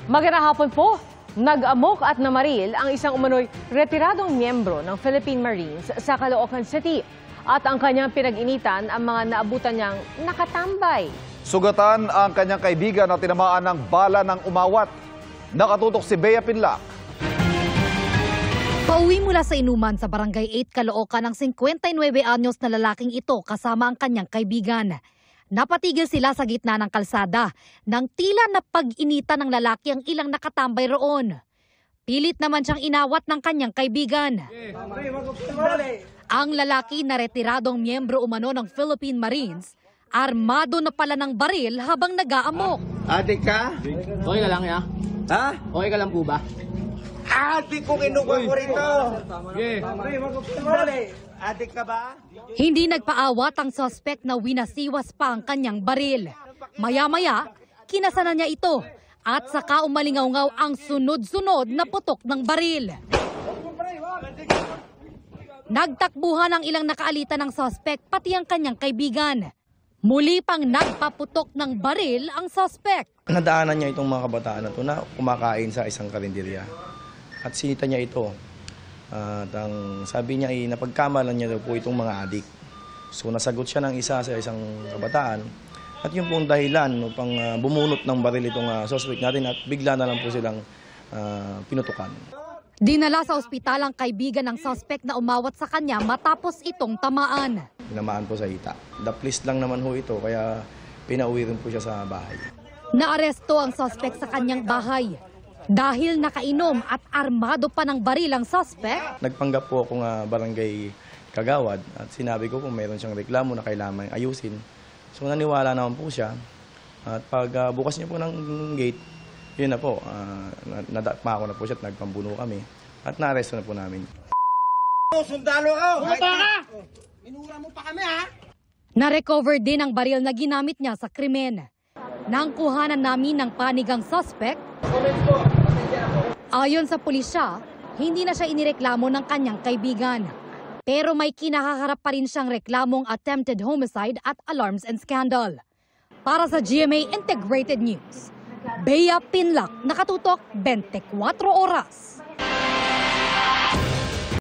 Magandang hapon po. Nag-amok at namaril ang isang umano'y retiradong miyembro ng Philippine Marines sa Caloocan City. At ang kanyang pinag-initan ang mga naabutan niyang nakatambay. Sugatan ang kanyang kaibigan na tinamaan ng bala ng umawat. Nakatutok si Bea Pinlac. Pauwi mula sa inuman sa Barangay 8 Caloocan ang 59 anyos na lalaking ito kasama ang kanyang kaibigan. Napatigil sila sa gitna ng kalsada nang tila na pag-initan ng lalaki ang ilang nakatambay roon. Pilit naman siyang inawat ng kanyang kaibigan. Ang lalaki na retiradong miyembro umano ng Philippine Marines, armado na pala ng baril habang nag-aamok. Adik ka? Okay ka lang, ya? Ha? Okay ka lang po ba? Adik ko kinuha ko rito. Adik ka ba? Hindi nagpaawat ang suspect na winasiwas pa ang kanyang baril. Maya-maya, kinasanan niya ito at saka umalingaw-ngaw ang sunod-sunod na putok ng baril. Nagtakbuhan ang ilang nakaalitan ng suspect pati ang kanyang kaibigan. Muli pang nagpaputok ng baril ang suspect. Nadaanan niya itong mga kabataan na ito na kumakain sa isang karinderya. At sinita niya ito. At ang sabi niya ay napagkamalan niya daw po itong mga adik. So nasagot siya ng isa sa isang kabataan. At yung pong dahilan upang bumunot ng baril itong suspect natin at bigla na lang po silang pinutukan. Dinala sa ospital ang kaibigan ng suspect na umawat sa kanya matapos itong tamaan. Tinamaan po sa hita. Daplis lang naman ho ito kaya pinauwi rin po siya sa bahay. Naaresto ang suspect sa kanyang bahay. Dahil nakainom at armado pa ng baril ang suspect, Nagpanggap po akong barangay kagawad at sinabi ko kung mayroon siyang reklamo na kailangan ayusin. So naniwala naman po siya at pag bukas niya po ng gate, yun na po, nadakma ako na po siya at nagpambuno kami at naaresto na po namin. Sundalo ako! Bumaba ka! Minura mo pa kami ha? na-recover din ang baril na ginamit niya sa krimen. Nang kuhanan namin ng panigang suspect, ayon sa pulisya, hindi na siya inireklamo ng kanyang kaibigan. Pero may kinakaharap pa rin siyang reklamong attempted homicide at alarms and scandal. Para sa GMA Integrated News, Bea Pinlac, nakatutok 24 oras.